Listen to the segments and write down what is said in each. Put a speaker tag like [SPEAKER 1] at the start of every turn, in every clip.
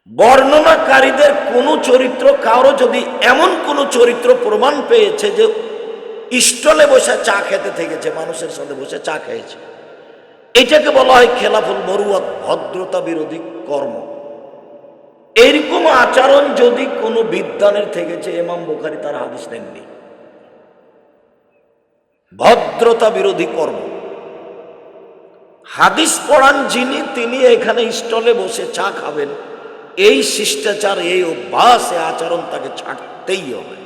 [SPEAKER 1] বর্ণনাকারীদের কোনো চরিত্র, কারো যদি এমন কোনো চরিত্র প্রমাণ পেয়েছে যে স্টলে বসে চা খেতে থেকেছে, মানুষের সাথে বসে চা খেয়েছে, এটাকে বলা হয় খেলাফুল মরুয়াত, ভদ্রতা বিরোধী কর্ম। এরকম আচরণ যদি কোনো বিদ্বানের থেকেছে, ইমাম বুখারী তার হাদিস নেননি। ভদ্রতা বিরোধী কর্ম। হাদিস পড়ান যিনি, তিনি এখানে স্টলে বসে চা খাবেন, এই শিষ্টাচার, এই অভ্যাস, এই আচরণ তাকে ছাড়তেই হবে।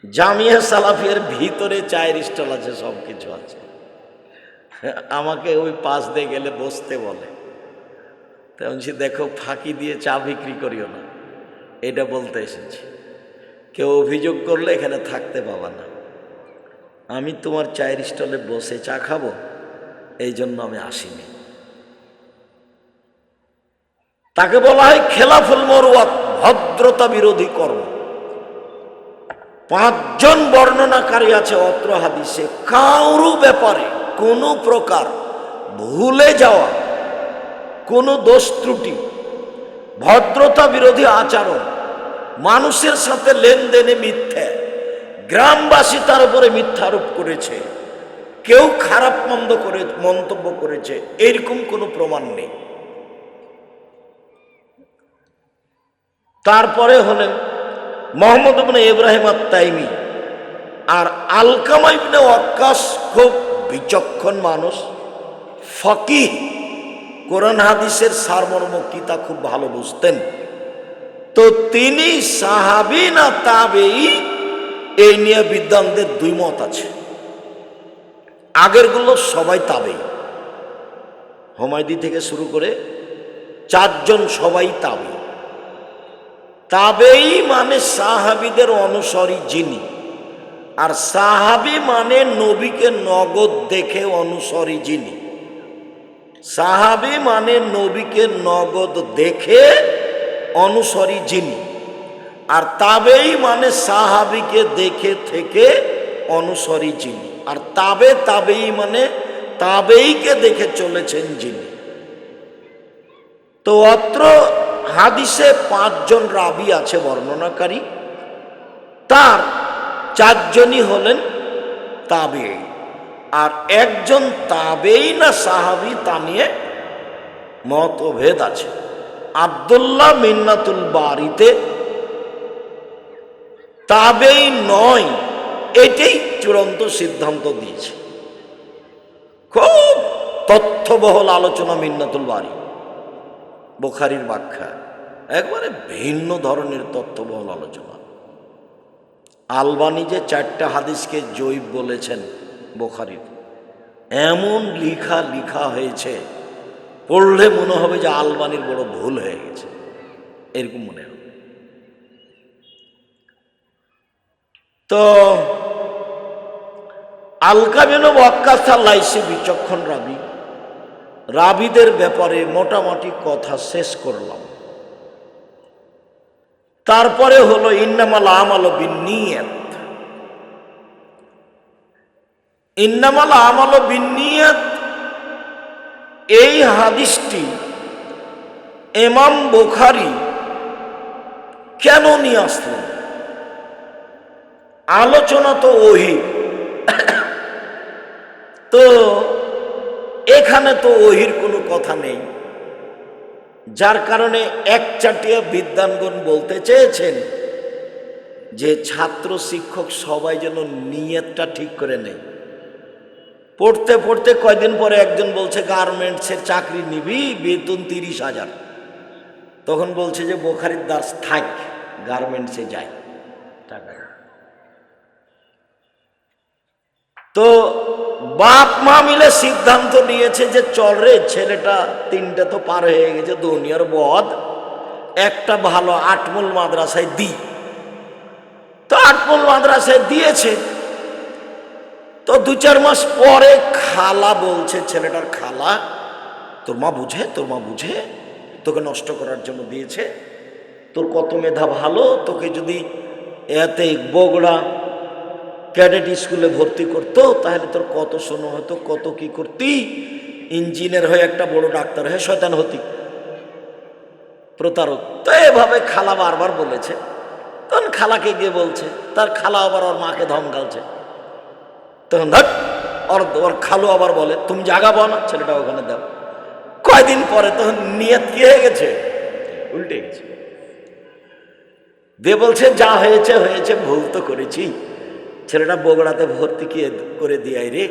[SPEAKER 1] জামিয়া সালাফিয়ার ভিতরে চায়ের স্টল আছে, সব কিছু আছে। আমাকে ওই পাশ দিয়ে গেলে বসতে বলে, তেমন সে দেখো ফাঁকি দিয়ে চা বিক্রি করিও না, এটা বলতে এসেছি। কেউ অভিযোগ করলে এখানে থাকতে পাবা না। আমি তোমার চায়ের স্টলে বসে চা খাবো, এই জন্য আমি আসিনি। তাকে বলা হয় খেলাফুল মরুয়াত, ভদ্রতা বিরোধী কর্ম। 5 জন বর্ণনাকারী আছে অত্র হাদিসে, কারো ব্যাপারে কোনো প্রকার ভুলে যাওয়া, কোনো দোষ ত্রুটি, ভদ্রতা বিরোধী আচরণ, মানুষের সাথে লেনদেনে মিথ্যা, গ্রামবাসী তার উপরে মিথ্যা আরোপ করেছে, কেউ খারাপ মন্তব্য করেছে, এরকম কোনো প্রমাণ নেই। তারপরে হলেন মুহাম্মদ ইবনে ইব্রাহিম আত-তাইমি আর আলকামা ইবনে ওয়াক্কাস, খুব বিচক্ষণ মানুষ, ফকিহ, কোরআন হাদিসের সারমর্ম কি তা খুব ভালো বুঝতেন। তো তিনি সাহাবী না তাবেঈ, এই নিয়ে বিদ্বানদের 2 মত আছে। আগেরগুলো সবাই তাবেঈ, হুমায়দি থেকে শুরু করে 4 জন সবাই তাবেঈ। তাবেঈ মানে সাহাবীদের অনুসারী যিনি, আর সাহাবী মানে নবীকে নগদ দেখে অনুসারী যিনি। সাহাবী মানে নবীকে নগদ দেখে অনুসারী যিনি, আর তাবেঈ মানে সাহাবীকে দেখে থেকে অনুসারী যিনি, আর তাবেঈ মানে তাবেঈকে দেখে চলেছেন যিনি। তো অত্র হাদিসে 5 জন রাবি আছে, বর্ণনাকারী, তার 4 জনই হলেন তাবেঈ, আর 1 জন তাবেঈ না সাহাবী তা নিয়ে মতভেদ আছে। আব্দুল্লাহ মিন্নাতুল বারিতে তাবেঈ নয়, এটাই চূড়ান্ত সিদ্ধান্ত দিয়েছে। খুব তথ্যবহুল আলোচনা মিন্নাতুল বারি, বুখারীর ব্যাখ্যা, একবারে ভিন্ন ধরনের তথ্যবহুল আলোচনা। আলবানী যে 4টা হাদিসকে জয়ীফ বলেছেন বুখারীর, এমন লিখা হয়েছে, পড়লে মনে হবে যে আলবানীর বড় ভুল হয়ে গেছে, এরকম মনে হবে। তো আলকামা ইবনে ওয়াক্কাস আল-লাইসি বিচক্ষণ রাবি, রাবিদের ব্যাপারে মোটামুটি কথা শেষ করলাম। তারপরে হলো ইন্নামাল আমালু বিন্নিয়াত। ইন্নামাল আমালু বিন্নিয়াত, এই হাদিসটি ইমাম বুখারী কেন নিয়ে আসলেন? আলোচনা তো ওহী, তো এখানে তো ওহীর কোনো কথা নেই, যার কারণে একচাটিয়া বিদ্বানগণ বলতে চেয়েছেন যে ছাত্র শিক্ষক সবাই যেন নিয়তটা ঠিক করে নেয়। পড়তে পড়তে কয়দিন পরে একজন বলছে গার্মেন্টসের চাকরি নিবি, বেতন 30,000, তখন বলছে যে বুখারীর দার্স থাক, গার্মেন্টসে যায় টাকা। তো বাপ মা মিলে সিদ্ধান্ত নিয়েছে যে চল রে, ছেলেটা 3টে তো পার হয়ে গেছে, দুনিয়ার বদ, একটা ভালো আটমূল মাদ্রাসায় দি। তো আটমূল মাদ্রাসায় দিয়েছে। তো 2-4 মাস পরে খালা বলছে, ছেলেটার খালা, তোর মা বুঝে তোকে নষ্ট করার জন্য দিয়েছে, তোর কত মেধা ভালো, তোকে যদি এতে বগুড়া ক্যাডেট স্কুলে ভর্তি করতো তাহলে তোর কত শোনো হতো, কত কি করতি, ইঞ্জিনিয়ার হয়ে একটা বড় ডাক্তার হয়ে শয়তান হতি। প্রতারক। তো এভাবে খালা বারবার বলেছে, তখন খালাকে গিয়ে বলছে, তার খালা আবার ওর মাকে ধমকালছে। তখন ধর ওর খালু আবার বলে, তুমি জাগাবো না, ছেলেটা ওখানে দাও। কয়দিন পরে তখন নিয়ত কি হয়ে গেছে, উল্টে গেছে। দিয়ে বলছে যা হয়েছে হয়েছে, ভুল তো করেছি, ছেলেটা বগুড়াতে ভর্তি করে দিয়াই রে।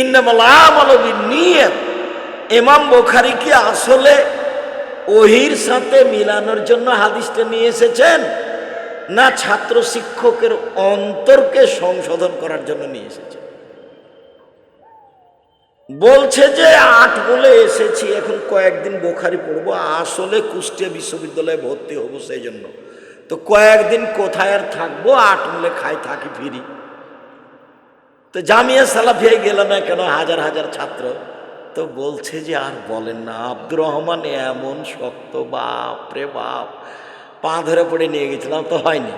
[SPEAKER 1] ইন্নামাল আমালু বিন্নিয়াত। ইমাম বুখারী কি আসলে ওহির সাথে মিলানোর জন্য হাদিসটা নিয়ে এসেছেন, না ছাত্র শিক্ষকের অন্তরকে সংশোধন করার জন্য নিয়ে এসেছেন? বলছে যে 8 বলে এসেছি, এখন কয়েকদিন বুখারী পড়বো, আসলে কুষ্টিয়া বিশ্ববিদ্যালয়ে ভর্তি হব সেই জন্য। তো কয়েকদিন কোথায় আর থাকবো, 8 বলে খাই থাকি ফিরি। তো জামিয়া সালাফিয়ায় গেল না কেন, হাজার হাজার ছাত্র। তো বলছে যে আর বলেন না, আব্দুর রহমান এমন শক্ত, বাপ রে বাপ, পা ধরে পড়ে নিয়ে গেছিলাম, তো হয়নি।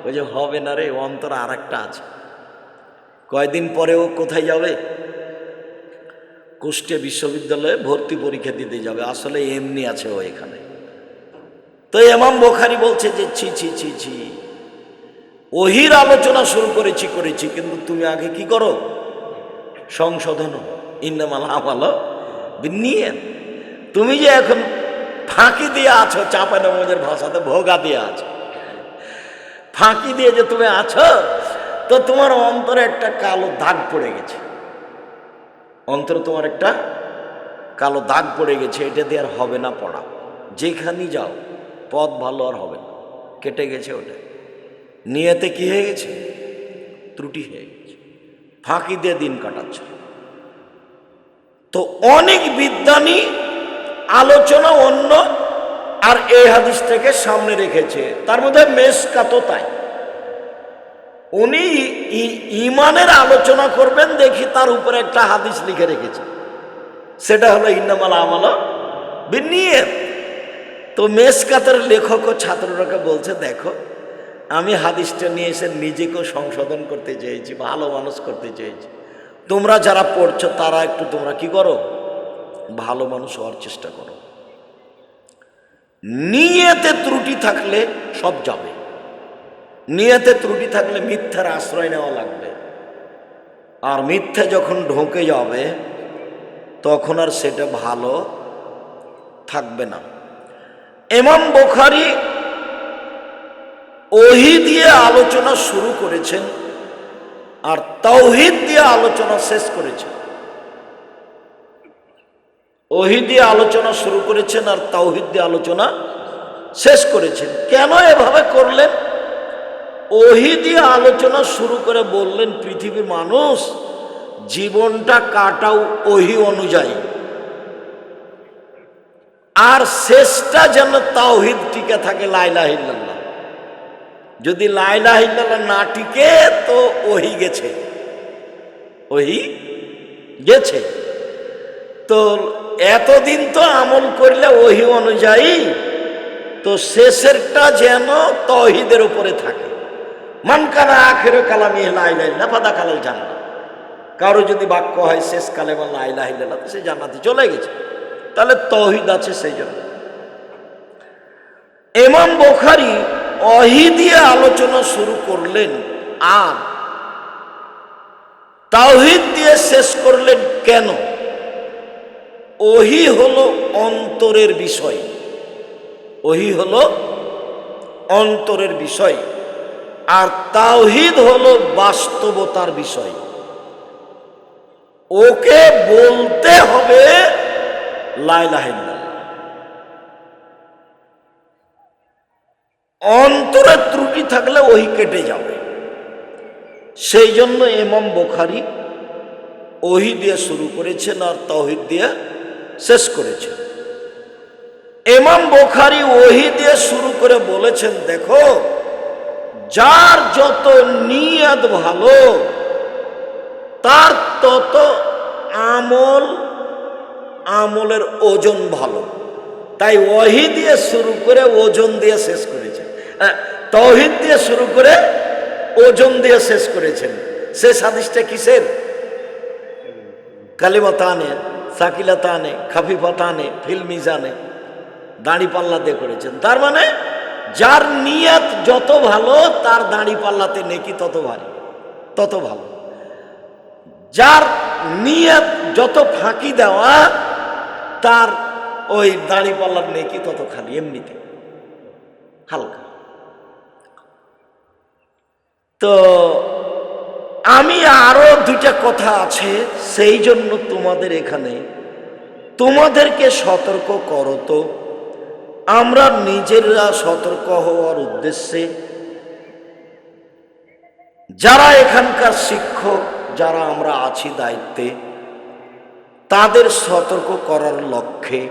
[SPEAKER 1] ওই যে হবে না রে, অন্তর আর একটা আছে। কয়দিন পরেও কোথায় যাবে, কুষ্টিয়া বিশ্ববিদ্যালয়ে ভর্তি পরীক্ষা দিতে যাবে, আসলে এমনি আছে ও এখানে। তো ইমাম বুখারী বলছে যে ছি ছি ছি ছি, ওহির আলোচনা শুরু করেছি, কিন্তু তুমি আগে কি করো, সংশোধন। ইন্নামাল আমালু বিন্নিয়াত। তুমি যে এখন ফাঁকি দিয়ে আছো, চাঁপাইনবাবগঞ্জের ভাষাতে ভোগা দিয়ে আছো, ফাঁকি দিয়ে যে তুমি আছো, তো তোমার অন্তরে একটা কালো দাগ পড়ে গেছে, অন্তরে তোমার একটা কালো দাগ পড়ে গেছে, এটা দিয়ে আর হবে না পড়া। যেখানেই যাও পথ ভালো আর হবে না, কেটে গেছে ওটা। নিয়তে কি হয়ে গেছে, ত্রুটি হয়ে গেছে, ফাঁকি দিয়ে দিন কাটাচ্ছ। তো অনেক বিদ্বানী আলোচনা অন্য আর এই হাদিসটাকে সামনে রেখেছে, তার মধ্যে মেশকাতও তাই। উনি ইমানের আলোচনা করবেন, দেখি তার উপরে একটা হাদিস লিখে রেখেছে, সেটা হলো ইন্নামাল আমালু বিন্নিয়াত। তো মেশকাতের লেখক ও ছাত্ররাকে বলছে, দেখো আমি হাদিসটা নিয়ে এসে নিজেকেও সংশোধন করতে চেয়েছি, ভালো মানুষ করতে চেয়েছি, তোমরা যারা পড়ছো তারা একটু তোমরা কি করো, ভালো মানুষ হওয়ার চেষ্টা করো। নিয়তে ত্রুটি থাকলে সব যাবে, নিয়তে ত্রুটি থাকলে মিথ্যার আশ্রয় নেওয়া লাগবে, আর মিথ্যা যখন ঢোকে যাবে তখন আর সেটা ভালো থাকবে না। ইমাম বুখারী ওহী দিয়ে আলোচনা শুরু করেছেন আর তাওহীদ দিয়ে আলোচনা শেষ করেছেন। ওহী দিয়ে আলোচনা শুরু করেছেন আর তাওহীদ দিয়ে আলোচনা শেষ করেছেন। কেন এভাবে করলেন? ওহী দিয়ে আলোচনা শুরু করে বললেন, পৃথিবীর মানুষ জীবনটা কাটাও ওহী অনুযায়ী, আর শেষটা যেন তাওহীদ টিকে থাকে, লা ইলাহা ইল্লাল্লাহ। যদি লা ইলাহা ইল্লাল্লাহ না টিকে তো ওহী গেছে, ওহী গেছে। তো এতদিন তো আমল করলে ওহী অনুযায়ী, তো শেষেরটা যেন তাওহীদের উপরে থাকে। মান কানা আখিরু কালামিহি লা ইলাহা ইল্লাল্লাহ ফাদাখালাল জান্নাহ। কারো যদি বাক্য হয় শেষ কালেমা লা ইলাহা ইল্লাল্লাহ, সে জান্নাতে চলে গেছে, তাহলে তাওহীদ আছে। সেই জন্য ইমাম বুখারী ওহী দিয়ে আলোচনা শুরু করলেন আর তাওহীদ দিয়ে শেষ করলেন। কেন? ওহী হলো অন্তরের বিষয়, ওহী হলো অন্তরের বিষয়, আর তাওহীদ হলো বাস্তবতার বিষয়। ওকে বলতে হবে লা ইলাহা ইল্লাল্লাহ। অন্তরে ত্রুটি থাকলে ওহী কেটে যাবে। সেই জন্য ইমাম বুখারী ওহী দিয়ে শুরু করেছেন আর তাওহীদ দিয়ে শেষ করেছেন। ইমাম বুখারী ওহী দিয়ে শুরু করে বলেছেন, দেখো যার যত নিয়ত ভালো তার তত আমলের ওজন ভালো। তাই ওহী দিয়ে শুরু করে ওজন দিয়ে শেষ করেছেন, তাওহীদ দিয়ে শুরু করে ওজন দিয়ে শেষ করেছেন। শেষ হাদিসটা কিসের? কালিমাতানে সাকিলাতানে খাফিফাতানে ফিল মিজানে, দাঁড়িপাল্লা দিয়ে করেছেন। তার মানে যার নিয়ত যত ভালো তার দাঁড়িপাল্লাতে নেকি তত ভারী, তত ভালো। যার নিয়ত যত ফাঁকি দেওয়া তার ওই দাঁড়িপাল্লার নেকি তত খালি, এমনিতে হালকা। তো আমি আরো দুইটা কথা আছে, সেই জন্য তোমাদের এখানে তোমাদেরকে সতর্ক করো। তো আমরা নিজেরা সতর্ক হওয়ার উদ্দেশ্যে যারা এখানকার শিক্ষক, যারা আমরা আছি দায়িত্বে, তাদের সতর্ক করার লক্ষ্যে